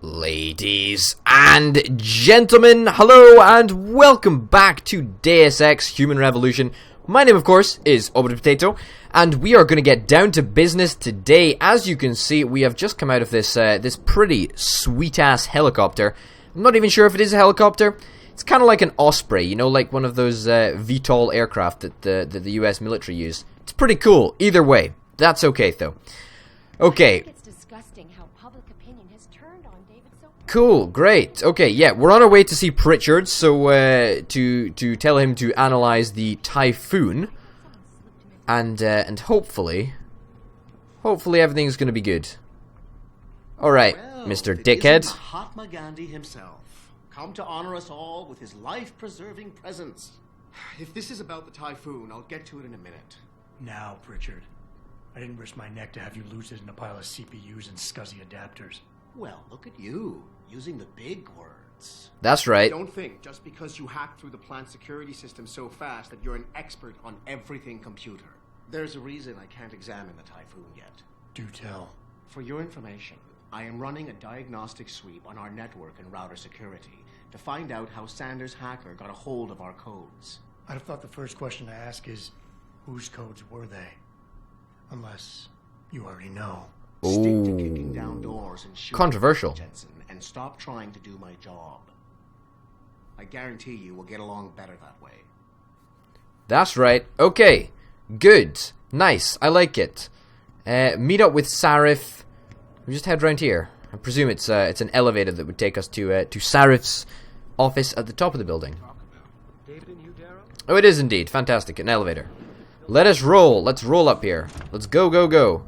Ladies and gentlemen, hello and welcome back to Deus Ex Human Revolution. My name, of course, is Potato, and we are going to get down to business today. As you can see, we have just come out of this this pretty sweet-ass helicopter. I'm not even sure if it is a helicopter. It's kind of like an Osprey, you know, like one of those VTOL aircraft that the US military use. It's pretty cool. Either way, that's okay, though. Okay. Cool, great. Okay, yeah, we're on our way to see Pritchard, so to tell him to analyze the typhoon, and hopefully everything's gonna be good. All right, well, Mr. Dickhead. Mahatma Gandhi himself, come to honor us all with his life-preserving presence. If this is about the typhoon, I'll get to it in a minute. Now, Pritchard, I didn't risk my neck to have you lose it in a pile of CPUs and scuzzy adapters. Well, look at you, using the big words. That's right. Don't think just because you hacked through the plant security system so fast that you're an expert on everything computer. There's a reason I can't examine the typhoon yet. Do tell. For your information, I am running a diagnostic sweep on our network and router security to find out how Sanders' hacker got a hold of our codes. I'd have thought the first question to ask is, whose codes were they? Unless you already know. Stick to kicking down doors and shooting controversial. Jensen, and stop trying to do my job. I guarantee you we'll get along better that way. That's right. Okay. Good. Nice. I like it. Meet up with Sarif. We just head round here. I presume it's an elevator that would take us to Sarif's office at the top of the building. Oh, it is indeed. Fantastic. An elevator. Let us roll. Let's roll up here. Let's go, go, go.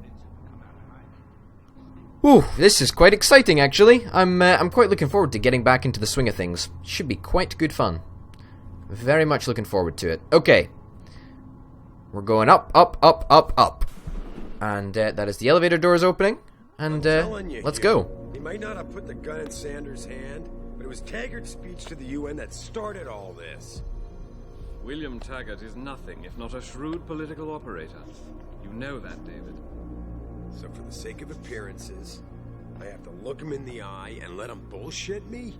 Ooh, this is quite exciting, actually. I'm quite looking forward to getting back into the swing of things. Should be quite good fun. Very much looking forward to it. Okay. We're going up, up, up, up, up. And that is the elevator doors opening. And let's go. He might not have put the gun in Sanders' hand, but it was Taggart's speech to the UN that started all this. William Taggart is nothing if not a shrewd political operator. You know that, David. So for the sake of appearances, I have to look him in the eye and let him bullshit me?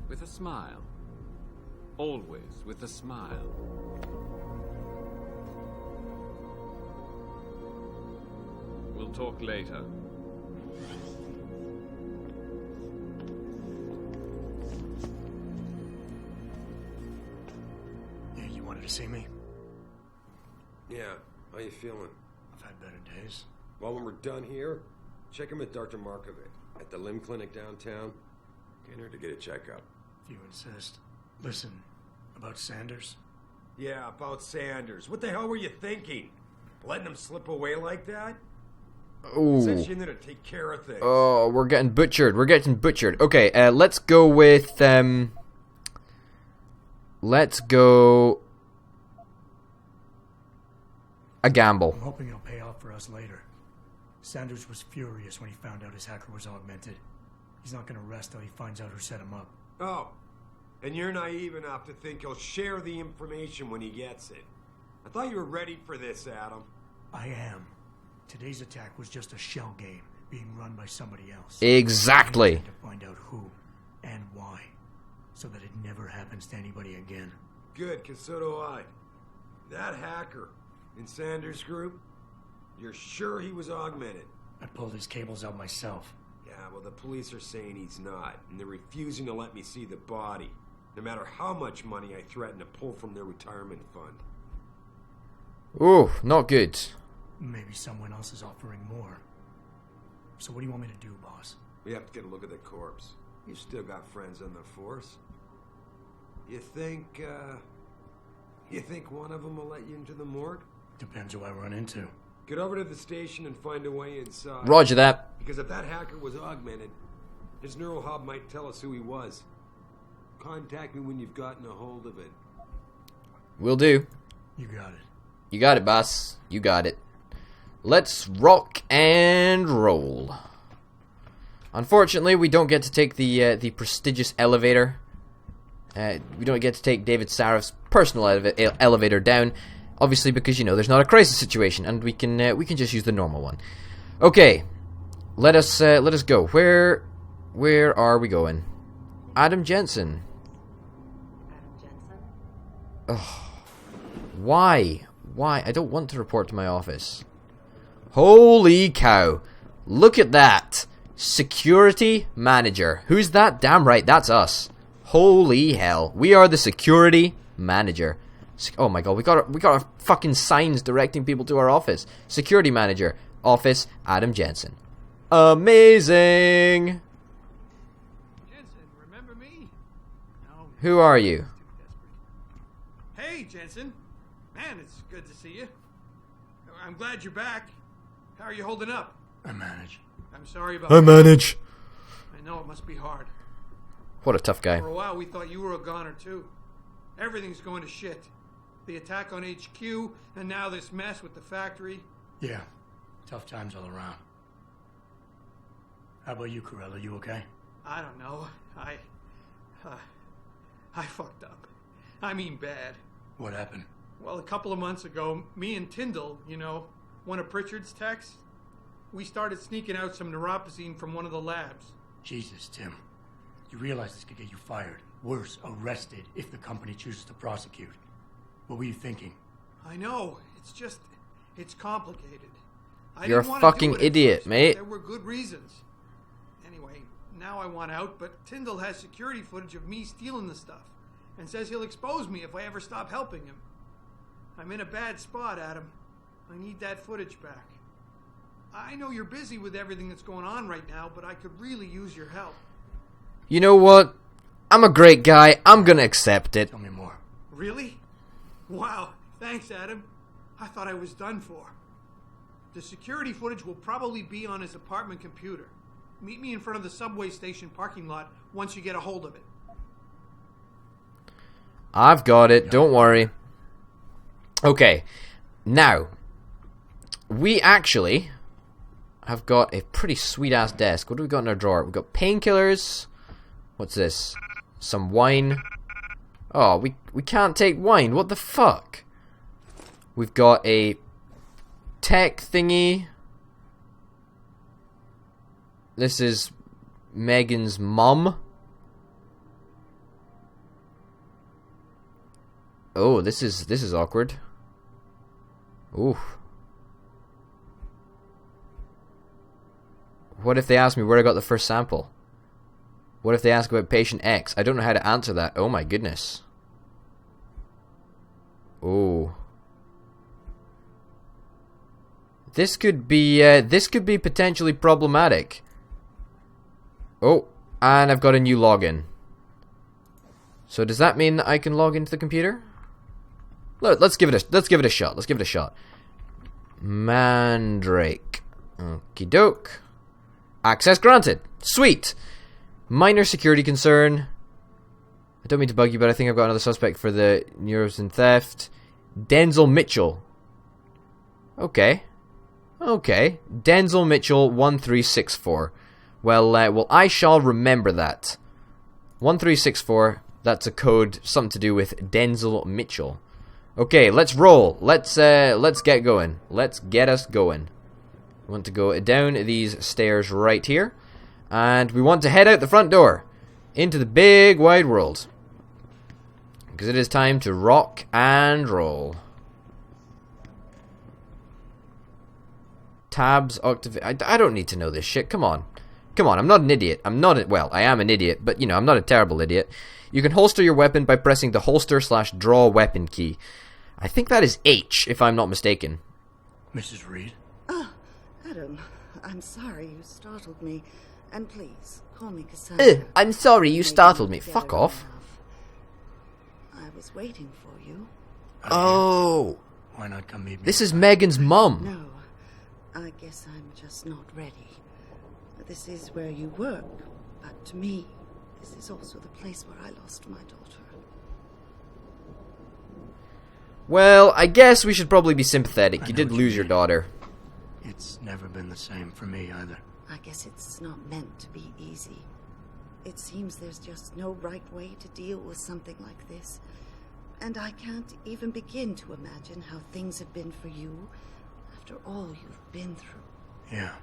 With a smile. Always with a smile. We'll talk later. Yeah, you wanted to see me? Yeah, how you feeling? I've had better days. Well, when we're done here, check him at Dr. Markovic at the limb clinic downtown. Get her to get a checkup. If you insist. Listen, about Sanders? Yeah, about Sanders. What the hell were you thinking? Letting him slip away like that? Ooh. Sent you in there to take care of things. Oh, we're getting butchered. We're getting butchered. Okay, let's go with, let's go a gamble. I'm hoping it'll pay off for us later. Sanders was furious when he found out his hacker was augmented. He's not going to rest till he finds out who set him up. Oh, and you're naive enough to think he'll share the information when he gets it. I thought you were ready for this, Adam. I am. Today's attack was just a shell game being run by somebody else. Exactly. I need to find out who and why, so that it never happens to anybody again. Good, because so do I. That hacker in Sanders' group, you're sure he was augmented? I pulled his cables out myself. Yeah, well, the police are saying he's not, and they're refusing to let me see the body, no matter how much money I threaten to pull from their retirement fund. Ooh, not good. Maybe someone else is offering more. So what do you want me to do, boss? We have to get a look at the corpse. You've still got friends on the force. You think one of them will let you into the morgue? Depends who I run into. Get over to the station and find a way inside. Roger that. Because if that hacker was augmented, his neural hub might tell us who he was. Contact me when you've gotten a hold of it. Will do. You got it. You got it, boss. You got it. Let's rock and roll. Unfortunately, we don't get to take the prestigious elevator. We don't get to take David Sarif's personal elevator down. Obviously, because, you know, there's not a crisis situation, and we can just use the normal one. Okay, let us go. Where Where are we going? Adam Jensen. Ugh. Why? Why? I don't want to report to my office. Holy cow. Look at that. Security manager. Who's that? Damn right, that's us. Holy hell. We are the security manager. Oh my god, we got our fucking signs directing people to our office. Security manager. Office, Adam Jensen. Amazing. Jensen, remember me? No. Who are you? Hey, Jensen. Man, it's good to see you. I'm glad you're back. How are you holding up? I manage. I'm sorry about I manage. I know it must be hard. What a tough guy. For a while, we thought you were a goner, too. Everything's going to shit. The attack on HQ, and now this mess with the factory. Yeah, tough times all around. How about you, Corella? You okay? I don't know. I fucked up. I mean bad. What happened? Well, a couple of months ago, me and Tyndall, you know, one of Pritchard's techs, we started sneaking out some neuropozyne from one of the labs. Jesus, Tim. You realize this could get you fired. Worse, arrested if the company chooses to prosecute. What were you thinking? I know. It's just... it's complicated. You're a fucking idiot, mate. There were good reasons. Anyway, now I want out, but Tyndall has security footage of me stealing the stuff and says he'll expose me if I ever stop helping him. I'm in a bad spot, Adam. I need that footage back. I know you're busy with everything that's going on right now, but I could really use your help. You know what? I'm a great guy. I'm gonna accept it. Tell me more. Really? Wow. Thanks, Adam. I thought I was done for. The security footage will probably be on his apartment computer. Meet me in front of the subway station parking lot once you get a hold of it. I've got it. Don't worry. Okay. Now, we actually have got a pretty sweet-ass desk. What do we got in our drawer? We've got painkillers. What's this? Some wine. Oh, we can't take wine. What the fuck? We've got a tech thingy. This is Megan's mum. Oh, this is awkward. Ooh. What if they ask me where I got the first sample? What if they ask about patient X? I don't know how to answer that. Oh my goodness. Oh. This could be potentially problematic. Oh, and I've got a new login. So does that mean that I can log into the computer? Let's give it a shot. Let's give it a shot. Mandrake. Okie doke. Access granted. Sweet. Minor security concern. I don't mean to bug you, but I think I've got another suspect for the Neurosin theft. Denzel Mitchell. Okay. Okay. Denzel Mitchell 1364. Well, I shall remember that. 1364. That's a code, something to do with Denzel Mitchell. Okay, let's roll. Let's get going. Let's get us going. We want to go down these stairs right here. And we want to head out the front door. Into the big wide world. Because it is time to rock and roll. Tabs, activate. I don't need to know this shit. Come on. Come on, I'm not an idiot. Well, I am an idiot, but, you know, I'm not a terrible idiot. You can holster your weapon by pressing the holster/draw weapon key. I think that is H, if I'm not mistaken. Mrs. Reed? Oh, Adam, I'm sorry you startled me. And please, call me Cassandra. I'm sorry you startled me. Fuck off. I was waiting for you. Oh. Why not come meet me? This is Megan's mum. No, I guess I'm just not ready. This is where you work, but to me, this is also the place where I lost my daughter. Well, I guess we should probably be sympathetic. You did lose your daughter. It's never been the same for me either. I guess it's not meant to be easy. It seems there's just no right way to deal with something like this. And I can't even begin to imagine how things have been for you after all you've been through. Yeah.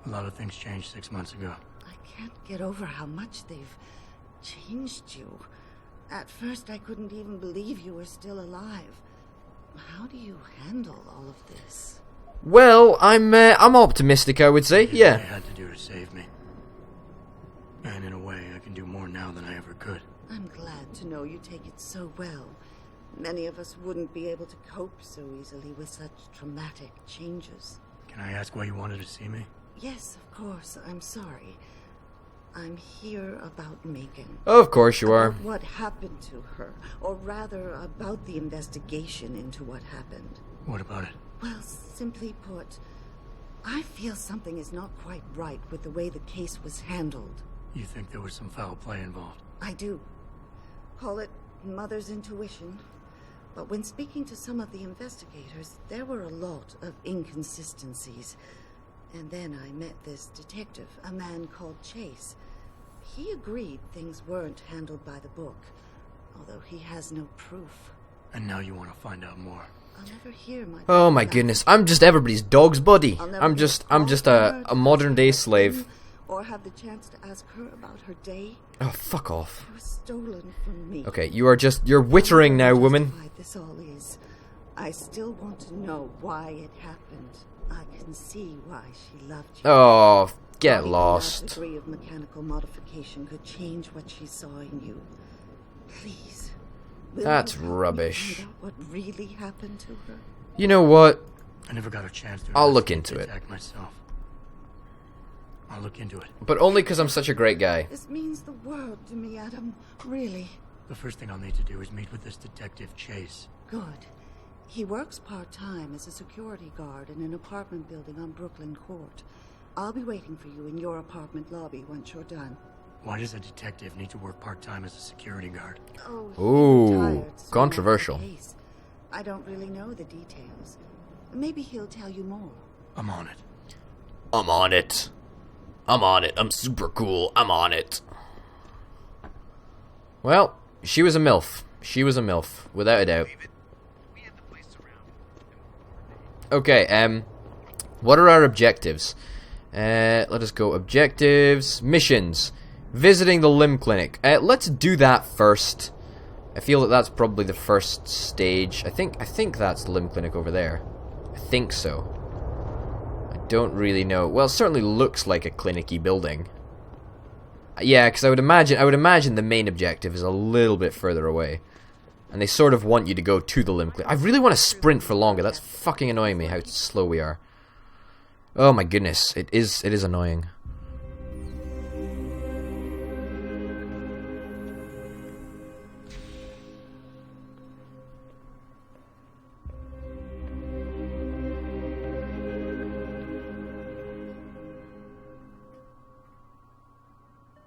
A lot of things changed 6 months ago. I can't get over how much they've changed you. At first, I couldn't even believe you were still alive. How do you handle all of this? Well, I'm optimistic, I would say. What Yeah. I had to do to save me. And in a way, I can do more now than I ever could. I'm glad to know you take it so well. Many of us wouldn't be able to cope so easily with such traumatic changes. Can I ask why you wanted to see me? Yes, of course. I'm sorry. I'm here about Megan. Of course you are. About what happened to her, or rather, about the investigation into what happened. What about it? Well, simply put, I feel something is not quite right with the way the case was handled. You think there was some foul play involved? I do. Call it mother's intuition. But when speaking to some of the investigators, there were a lot of inconsistencies. And then I met this detective, a man called Chase. He agreed things weren't handled by the book, although he has no proof. And now you want to find out more. I'll never hear my... Oh my goodness, I'm just everybody's dog's buddy. I'll never I'm be just called a her modern day to slave. or have the chance to ask her about her day. Oh, fuck off. It was stolen from me. Okay, you're wittering now, woman. Why this all is. I still want to know why it happened. I can see why she loved you. Oh, get Only lost. that degree of mechanical modification could change what she saw in you. Please. Will That's you help me rubbish. find out what really happened to her? You know what? I never got a chance to I'll look investigate into the it. attack myself. I'll look into it. But only because I'm such a great guy. This means the world to me, Adam. Really. The first thing I'll need to do is meet with this detective, Chase. Good. He works part-time as a security guard in an apartment building on Brooklyn Court. I'll be waiting for you in your apartment lobby once you're done. Why does a detective need to work part-time as a security guard? Oh, he Ooh, retired soon after controversial. the case. I don't really know the details. Maybe he'll tell you more. I'm on it. I'm on it. I'm on it. I'm super cool. I'm on it. Well, she was a MILF. She was a MILF, without a doubt. Okay, what are our objectives? Let us go objectives, missions, visiting the limb clinic. Let's do that first. I feel that that's probably the first stage. I think that's the limb clinic over there. I think so. I don't really know. Well, it certainly looks like a clinic-y building. Yeah, because I would imagine the main objective is a little bit further away. And they sort of want you to go to the limb clinic. I really want to sprint for longer. That's fucking annoying me, how slow we are. Oh my goodness, it is annoying.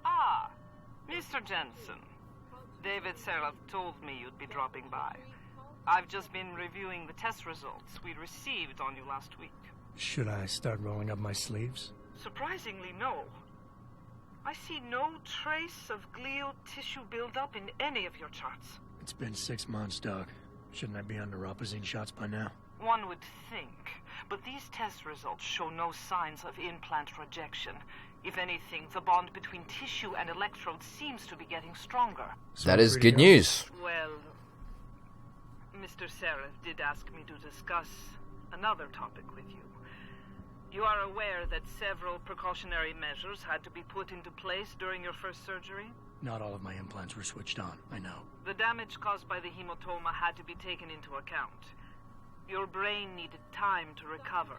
Ah, Mr. Jensen. David Sarif told me you'd be dropping by. I've just been reviewing the test results we received on you last week. Should I start rolling up my sleeves? Surprisingly, no. I see no trace of glial tissue buildup in any of your charts. It's been 6 months, Doc. Shouldn't I be under opposite shots by now? One would think, but these test results show no signs of implant rejection. If anything, the bond between tissue and electrodes seems to be getting stronger. So That I'm is free to good go? news. Well, Mr. Sarif did ask me to discuss another topic with you. You are aware that several precautionary measures had to be put into place during your first surgery? Not all of my implants were switched on, I know. The damage caused by the hematoma had to be taken into account. Your brain needed time to recover,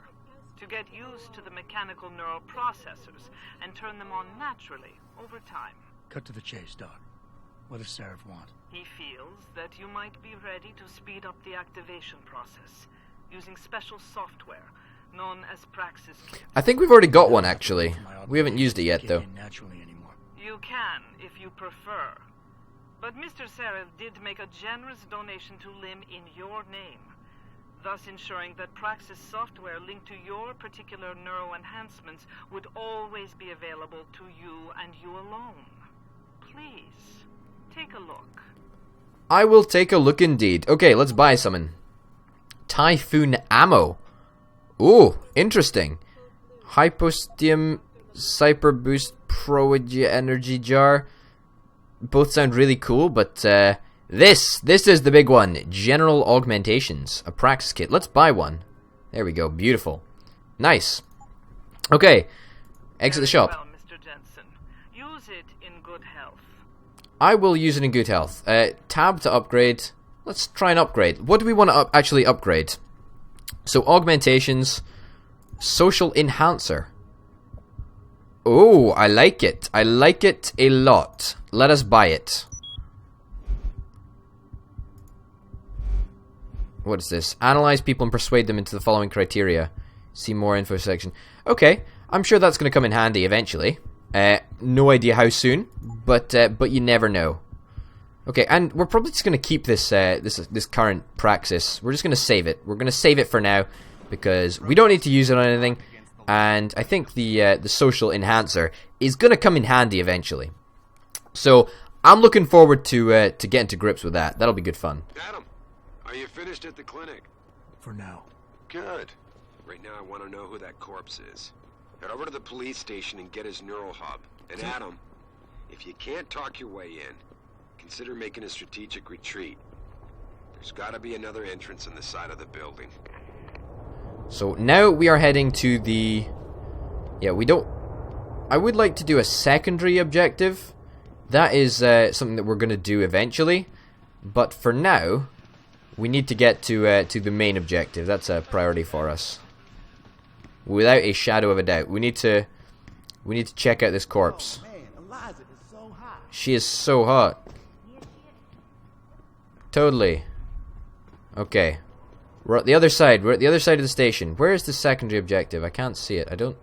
to get used to the mechanical neural processors and turn them on naturally over time. Cut to the chase, Doc. What does Sarif want? He feels that you might be ready to speed up the activation process using special software known as Praxis Kit. I think we've already got one, actually. We haven't used it yet, Kick though. in naturally anymore. You can, if you prefer. But Mr. Sarif did make a generous donation to Lim in your name, thus ensuring that Praxis software linked to your particular neuro enhancements would always be available to you and you alone. Please, take a look. I will take a look indeed. Okay, let's buy something. Typhoon ammo. Ooh, interesting. Hypostium Cyper Boost Pro Energy Jar. Both sound really cool, but this is the big one. General Augmentations. A Praxis Kit. Let's buy one. There we go. Beautiful. Nice. Okay. Exit the shop. Well, Mr. Jensen. Use it in good health. I will use it in good health. Tab to upgrade. Let's try and upgrade. What do we want to actually upgrade? So, Augmentations. Social Enhancer. Oh, I like it. I like it a lot. Let us buy it. What is this? Analyze people and persuade them into the following criteria. See more info section. Okay, I'm sure that's going to come in handy eventually. No idea how soon, but you never know. Okay, and we're probably just going to keep this this current Praxis. We're just going to save it. We're going to save it for now because we don't need to use it on anything. And I think the social enhancer is going to come in handy eventually. So I'm looking forward to getting to grips with that. That'll be good fun. Adam, are you finished at the clinic? For now. Good. Right now I want to know who that corpse is. Head over to the police station and get his neural hub. And Adam, if you can't talk your way in, consider making a strategic retreat. There's got to be another entrance on the side of the building. So now we are heading to the... Yeah, we don't... I would like to do a secondary objective. That is something that we're going to do eventually. But for now, we need to get to the main objective. That's a priority for us. Without a shadow of a doubt. We need to check out this corpse. Oh, man, Eliza is so hot. She is so hot. Totally. Okay. We're at the other side. We're at the other side of the station. Where is the secondary objective? I can't see it. I don't...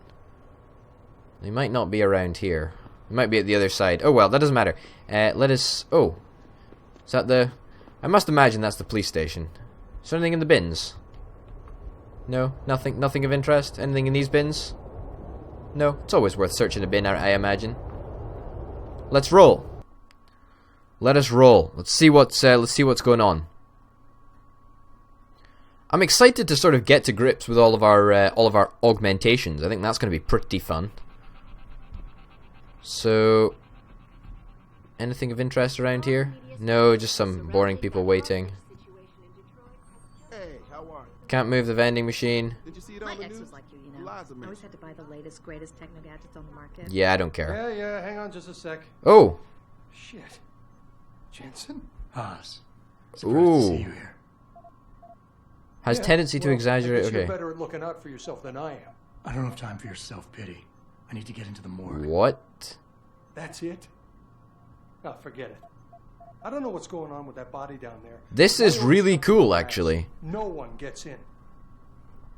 They might not be around here. It might be at the other side. Oh well, that doesn't matter. Let us... Oh. Is that the... I must imagine that's the police station. Is there anything in the bins? No? Nothing of interest? Anything in these bins? No? It's always worth searching a bin, I imagine. Let's roll. Let us roll. Let's see what's going on. I'm excited to sort of get to grips with all of our augmentations. I think that's going to be pretty fun. So, anything of interest around here? No, just some boring people waiting. Hey, how are you? Can't move the vending machine. Did you see it My on the ex news? was like you know. Eliza Always mentioned. had to buy the latest, greatest techno gadgets on the market. Yeah, I don't care. Yeah, hang on just a sec. Oh! Shit. Jensen? Haas. Surprised to Ooh. see you here. Has tendency to exaggerate. I guess Okay. you're better at looking out for yourself than I am. I don't have time for your self-pity. I need to get into the morgue. What? That's it? Oh, forget it. I don't know what's going on with that body down there. This Why is don't really you cool, relax? actually. No one gets in.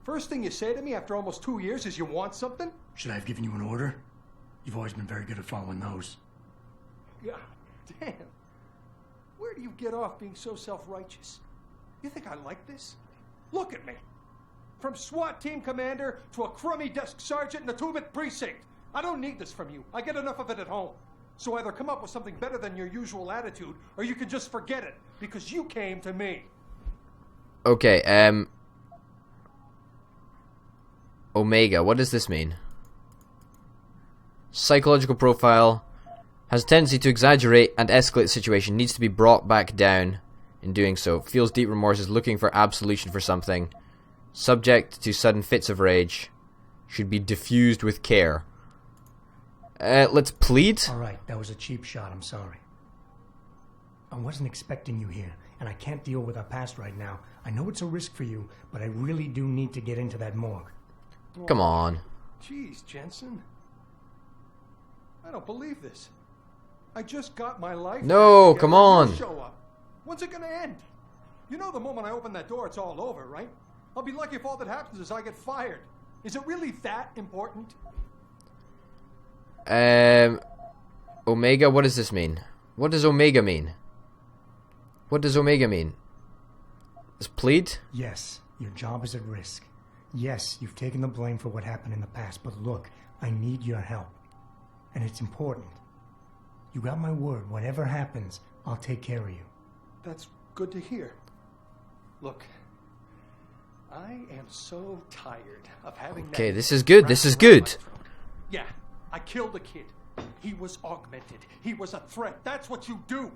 First thing you say to me after almost 2 years is you want something? Should I have given you an order? You've always been very good at following those. God damn. Where do you get off being so self-righteous? You think I like this? Look at me. From SWAT team commander to a crummy desk sergeant in the 2-bit precinct. I don't need this from you. I get enough of it at home. So either come up with something better than your usual attitude, or you can just forget it, because you came to me. Okay, Omega, what does this mean? Psychological profile. Has a tendency to exaggerate and escalate the situation. Needs to be brought back down in doing so. Feels deep remorse. Is looking for absolution for something. Subject to sudden fits of rage. Should be diffused with care. Let's plead. Alright, that was a cheap shot, I'm sorry. I wasn't expecting you here, and I can't deal with our past right now. I know it's a risk for you, but I really do need to get into that morgue. Come on. Jeez, Jensen. I don't believe this. I just got my life. No, back come together and on. you show up. When's it gonna end? You know the moment I open that door, it's all over, right? I'll be lucky if all that happens is I get fired. Is it really that important? Omega, what does this mean? What does Omega mean? What does Omega mean? Does plead? Yes, your job is at risk. Yes, you've taken the blame for what happened in the past, but look, I need your help. And it's important. You got my word, whatever happens, I'll take care of you. That's good to hear. Look, I am so tired of having Okay, that this is good, this is wrapped around good. my throat. Yeah, I killed a kid. He was augmented. He was a threat. That's what you do.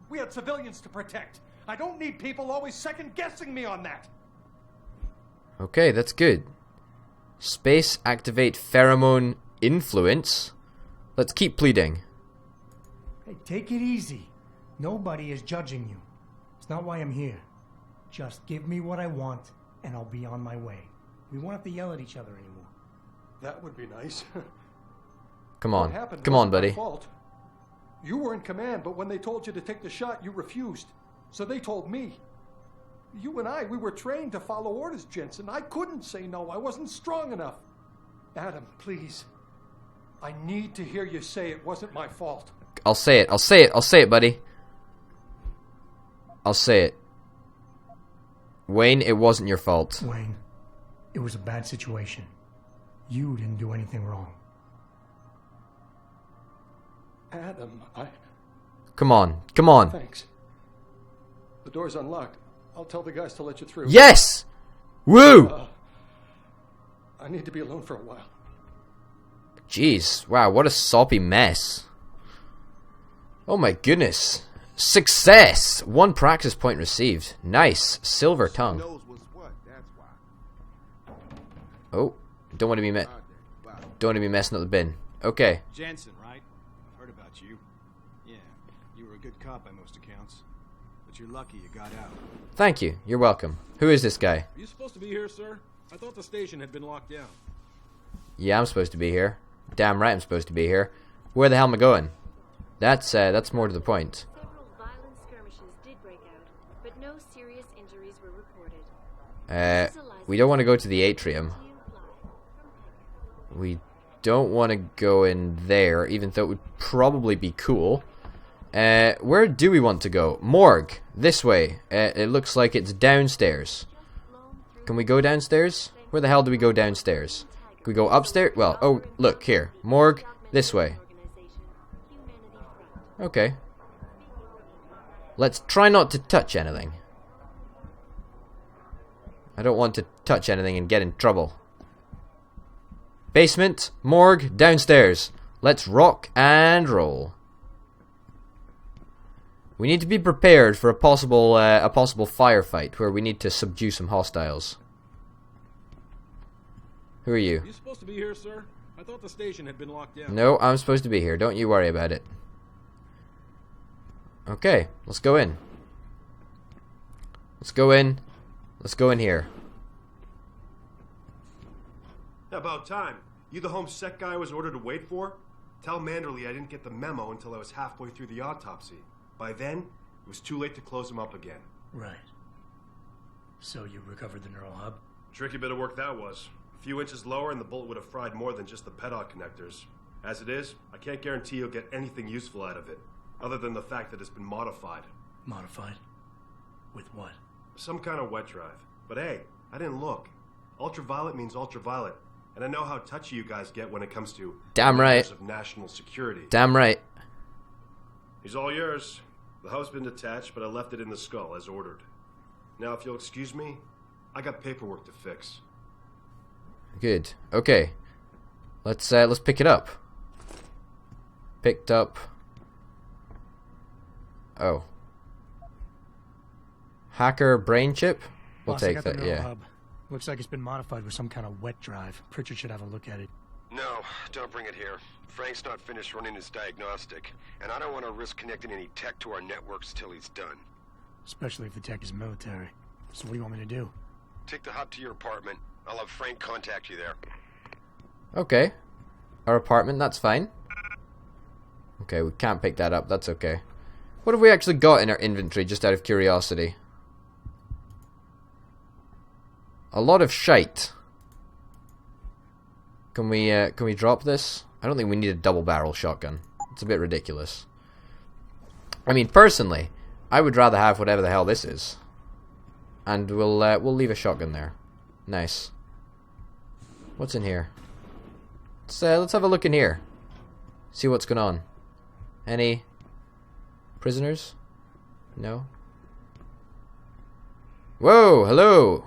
We had civilians to protect. I don't need people always second-guessing me on that. Okay, that's good. Space activate pheromone influence. Let's keep pleading. Hey, take it easy. Nobody is judging you. It's not why I'm here. Just give me what I want, and I'll be on my way. We won't have to yell at each other anymore. That would be nice. Come What on. happened Come on, wasn't my buddy. fault. You were in command, but when they told you to take the shot, you refused. So they told me. You and I, we were trained to follow orders, Jensen. I couldn't say no. I wasn't strong enough. Adam, please. I need to hear you say it wasn't my fault. I'll say it. I'll say it. I'll say it, buddy. I'll say it. Wayne, it wasn't your fault. Wayne, it was a bad situation. You didn't do anything wrong. Adam, Come on. Come on. Thanks. The door's unlocked. I'll tell the guys to let you through. Yes! Woo! I need to be alone for a while. Jeez. Wow, what a soppy mess. Oh my goodness. Success! 1 practice point received. Nice. Silver tongue. Oh. Don't want to be messing up the bin. Okay. Jensen, right? I've heard about you. Yeah, you were a good cop by most accounts. But you're lucky you got out. Thank you. You're welcome. Who is this guy? Are you supposed to be here, sir? I thought the station had been locked down. Yeah, I'm supposed to be here. Damn right I'm supposed to be here. Where the hell am I going? That's more to the point. Several violent skirmishes did break out, but no serious injuries were reported. We don't want to go to the atrium. We don't want to go in there, even though it would probably be cool. Where do we want to go? Morgue. This way. It looks like it's downstairs. Can we go downstairs? Where the hell do we go downstairs? Can we go upstairs? Well, oh, look, here. Morgue. This way. Okay. Let's try not to touch anything. I don't want to touch anything and get in trouble. Basement, morgue, downstairs. Let's rock and roll. We need to be prepared for a possible firefight where we need to subdue some hostiles. Who are you? Are you supposed to be here, sir? I thought the station had been locked down. No, I'm supposed to be here. Don't you worry about it. Okay, let's go in. Let's go in. Let's go in here. About time. You the home sec guy I was ordered to wait for? Tell Manderley I didn't get the memo until I was halfway through the autopsy. By then, it was too late to close him up again. Right. So you recovered the neural hub? Tricky bit of work that was. A few inches lower and the bullet would have fried more than just the pedal connectors. As it is, I can't guarantee you'll get anything useful out of it, other than the fact that it's been modified. Modified? With what? Some kind of wet drive. But hey, I didn't look. Ultraviolet means ultraviolet. And I know how touchy you guys get when it comes to damn right of national security. Damn right. He's all yours. The hub's been detached, but I left it in the skull as ordered. Now, if you'll excuse me, I got paperwork to fix. Good. Okay. Let's pick it up. Picked up. Oh. Hacker brain chip? We'll Boss, take that, yeah. Hub. Looks like it's been modified with some kind of wet drive. Pritchard should have a look at it. No, don't bring it here. Frank's not finished running his diagnostic, and I don't want to risk connecting any tech to our networks till he's done. Especially if the tech is military. So what do you want me to do? Take the hub to your apartment. I'll have Frank contact you there. Okay. Our apartment, that's fine. Okay, we can't pick that up, that's okay. What have we actually got in our inventory, just out of curiosity? A lot of shite. Can we drop this? I don't think we need a double barrel shotgun. It's a bit ridiculous. I mean, personally, I would rather have whatever the hell this is. And we'll leave a shotgun there. Nice. What's in here? Let's have a look in here. See what's going on. Any prisoners? No. Whoa, hello.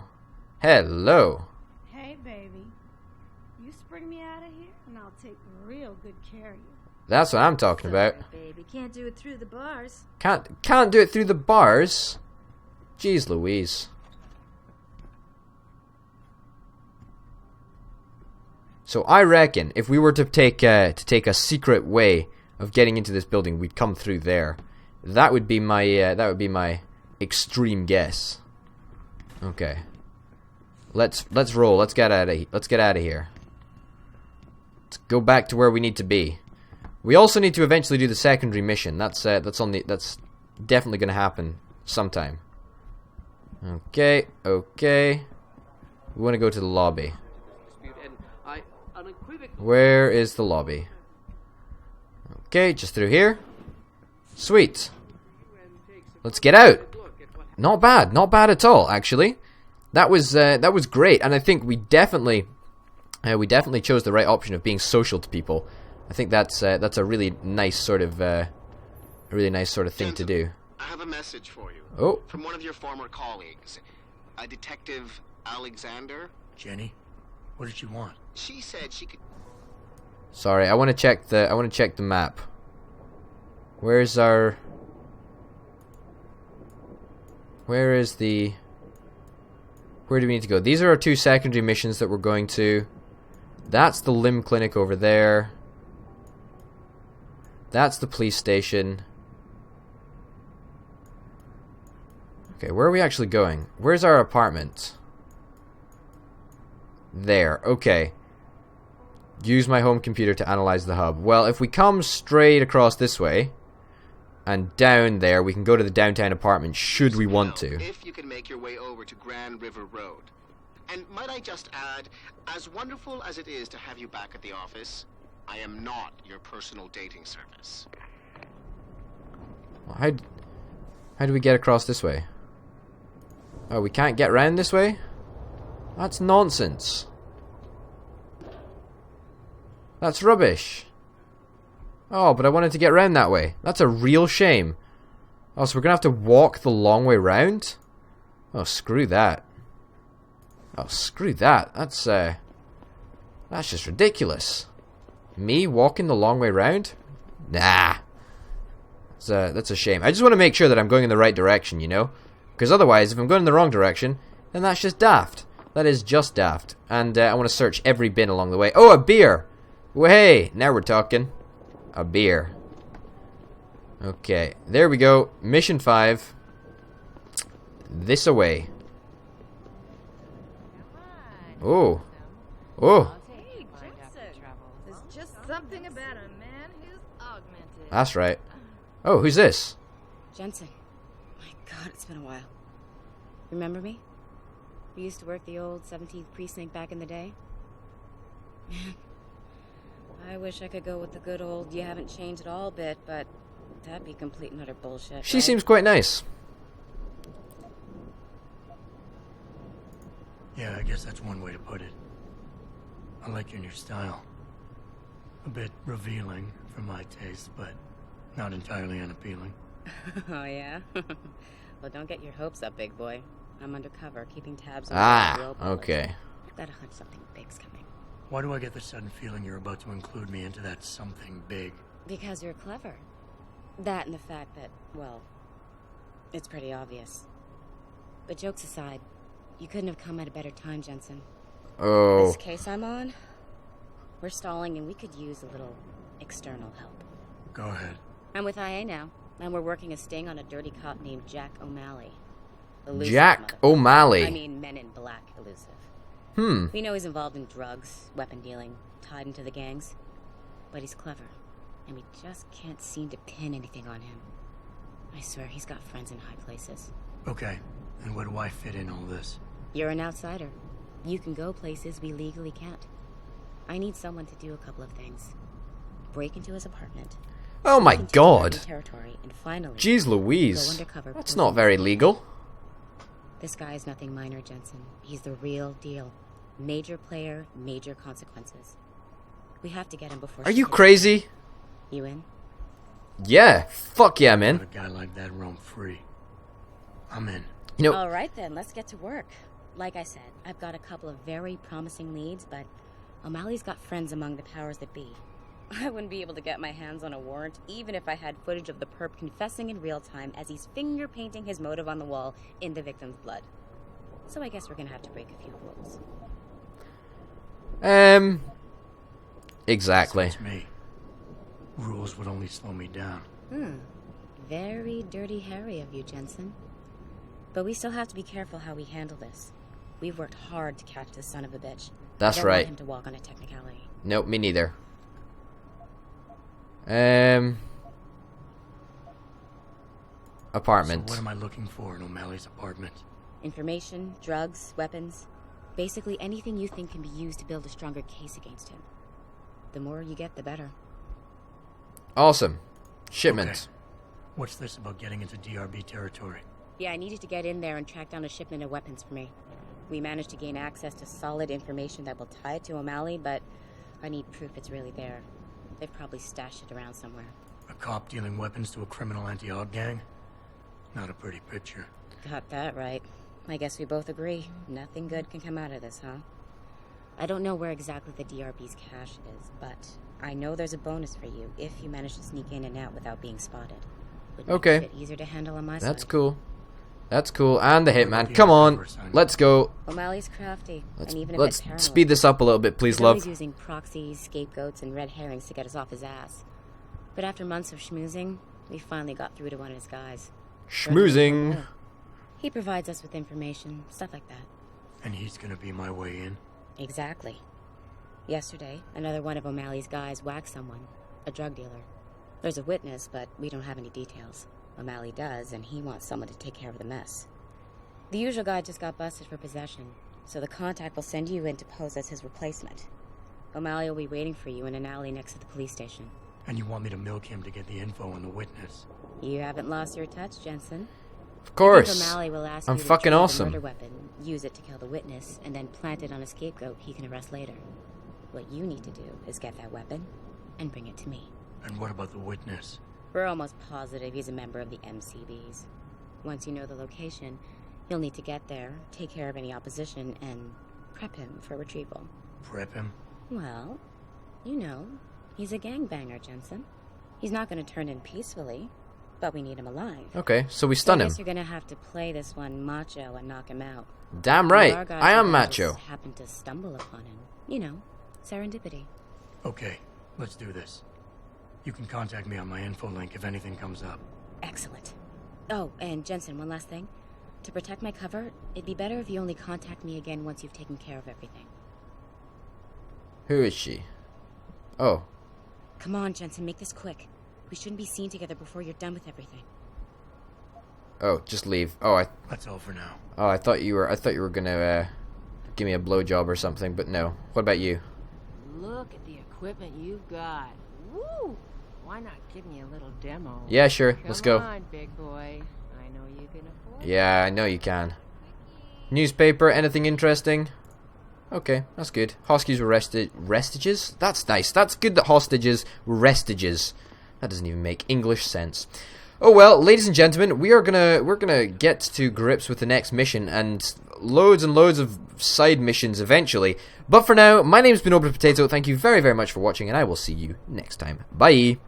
Hello. Hey, baby. You spring me out of here, and I'll take real good care of you. That's what I'm talking about. Sorry, baby, can't do it through the bars. Can't do it through the bars. Jeez Louise. So I reckon if we were to take a secret way of getting into this building, we'd come through there. That would be my extreme guess. Okay. Let's roll. Let's get out of here. Let's go back to where we need to be. We also need to eventually do the secondary mission. That's definitely going to happen sometime. Okay. We want to go to the lobby. Where is the lobby? Okay, just through here. Sweet. Let's get out. Not bad at all, actually. That was great, and I think we definitely chose the right option of being social to people. I think that's a really nice sort of thing to do. I have a message for you. Oh. From one of your former colleagues, a Detective Alexander. Jenny, what did you want? She said she could. Sorry, I want to check the map. Where do we need to go? These are our 2 secondary missions that we're going to. That's the limb clinic over there. That's the police station. Okay, where are we actually going? Where's our apartment? There, okay. Use my home computer to analyze the hub. Well, if we come straight across this way and down there, we can go to the downtown apartment should we want to. If you can make your way over to Grand River Road. And might I just add, as wonderful as it is to have you back at the office, I am not your personal dating service. How do we get across this way? Oh, we can't get round this way? That's nonsense. That's rubbish. Oh, but I wanted to get round that way. That's a real shame. Oh, so we're gonna have to walk the long way round? Oh, screw that. Oh, screw that. That's just ridiculous. Me walking the long way round? Nah. That's a shame. I just want to make sure that I'm going in the right direction, you know? Because otherwise, if I'm going in the wrong direction, then that's just daft. That is just daft. And I want to search every bin along the way. Oh, a beer! Well, hey, now we're talking. A beer. Okay, there we go. Mission 5. This away. Oh. Oh. There's just something about a man who's augmented. That's right. Oh, who's this? Jensen. My God, it's been a while. Remember me? We used to work the old 17th precinct back in the day. Man, I wish I could go with the good old you haven't changed at all bit, but that'd be complete and utter bullshit. She right? seems quite nice. Yeah, I guess that's one way to put it. I like your new style. A bit revealing for my taste, but not entirely unappealing. Oh, yeah? Well, don't get your hopes up, big boy. I'm undercover, keeping tabs on the real boys. Okay. Got a hunch something big's coming. Why do I get the sudden feeling you're about to include me into that something big? Because you're clever. That and the fact that, well, it's pretty obvious. But jokes aside, you couldn't have come at a better time, Jensen. Oh. This case I'm on, we're stalling and we could use a little external help. Go ahead. I'm with IA now, and we're working a sting on a dirty cop named Jack O'Malley. Elusive Jack O'Malley. I mean, Men in Black elusive. We know he's involved in drugs, weapon dealing, tied into the gangs. But he's clever, and we just can't seem to pin anything on him. I swear, he's got friends in high places. Okay, and where do I fit in all this? You're an outsider. You can go places we legally can't. I need someone to do a couple of things. Break into his apartment. Oh my God. Territory, and finally, Jeez Louise. go undercover. That's not very legal. This guy is nothing minor, Jensen. He's the real deal. Major player, major consequences. We have to get him before. Are you crazy? You in? Yeah. Fuck yeah, man. Let a guy like that roam free. I'm in. You know. All right then, let's get to work. Like I said, I've got a couple of very promising leads, but O'Malley's got friends among the powers that be. I wouldn't be able to get my hands on a warrant, even if I had footage of the perp confessing in real time as he's finger painting his motive on the wall in the victim's blood. So I guess we're gonna have to break a few rules. Exactly. It's me. Rules would only slow me down. Very dirty Harry of you, Jensen. But we still have to be careful how we handle this. We've worked hard to catch this son of a bitch. That's I don't right. want him to walk on a technicality. Nope, me neither. Apartment. So what am I looking for in O'Malley's apartment? Information, drugs, weapons. Basically anything you think can be used to build a stronger case against him. The more you get, the better. Awesome. Shipment. Okay. What's this about getting into DRB territory? Yeah, I needed to get in there and track down a shipment of weapons for me. We managed to gain access to solid information that will tie it to O'Malley, but I need proof it's really there. They've probably stashed it around somewhere. A cop dealing weapons to a criminal anti-Aug gang? Not a pretty picture. Got that right. I guess we both agree. Nothing good can come out of this, huh? I don't know where exactly the DRB's cache is, but I know there's a bonus for you if you manage to sneak in and out without being spotted. Would make Okay. it a bit easier to handle on my side. That's cool. That's cool. And the hitman. Come on. Let's go. O'Malley's crafty, and even a Let's bit paranoid. speed this up a little bit, please, He's always love. using proxies, scapegoats, and red herrings to get us off his ass. But after months of schmoozing, we finally got through to one of his guys. Schmoozing. He provides us with information, stuff like that. And he's gonna be my way in? Exactly. Yesterday, another one of O'Malley's guys whacked someone, a drug dealer. There's a witness, but we don't have any details. O'Malley does, and he wants someone to take care of the mess. The usual guy just got busted for possession, so the contact will send you in to pose as his replacement. O'Malley will be waiting for you in an alley next to the police station. And you want me to milk him to get the info on the witness? You haven't lost your touch, Jensen. Of course. I think O'Malley will ask I'm you to fucking retrieve awesome. a murder weapon, use it to kill the witness, and then plant it on a scapegoat he can arrest later. What you need to do is get that weapon and bring it to me. And what about the witness? We're almost positive he's a member of the MCBs. Once you know the location, you'll need to get there, take care of any opposition, and prep him for retrieval. Prep him? Well, you know, he's a gangbanger, Jensen. He's not going to turn in peacefully, but we need him alive. Okay, so we stun I him. guess you're going to have to play this one macho and knock him out. Damn right. I am macho. Happened to stumble upon him. You know, serendipity. Okay, let's do this. You can contact me on my info link if anything comes up. Excellent. Oh, and Jensen, one last thing. To protect my cover, it'd be better if you only contact me again once you've taken care of everything. Who is she? Oh. Come on, Jensen, make this quick. We shouldn't be seen together before you're done with everything. Oh, just leave. Oh, That's all for now. Oh, I thought you were gonna give me a blowjob or something, but no. What about you? Look at the equipment you've got. Woo! Why not give me a little demo? Yeah, sure. Let's go. Come on, big boy. I know you can afford. Yeah, I know you can. Newspaper, anything interesting? Okay, that's good. Hostages were restages? That's nice. That's good that hostages were restages. That doesn't even make English sense. Oh well, ladies and gentlemen, we're gonna get to grips with the next mission and loads of side missions eventually. But for now, my name's been Open Potato. Thank you very, very much for watching, and I will see you next time. Bye.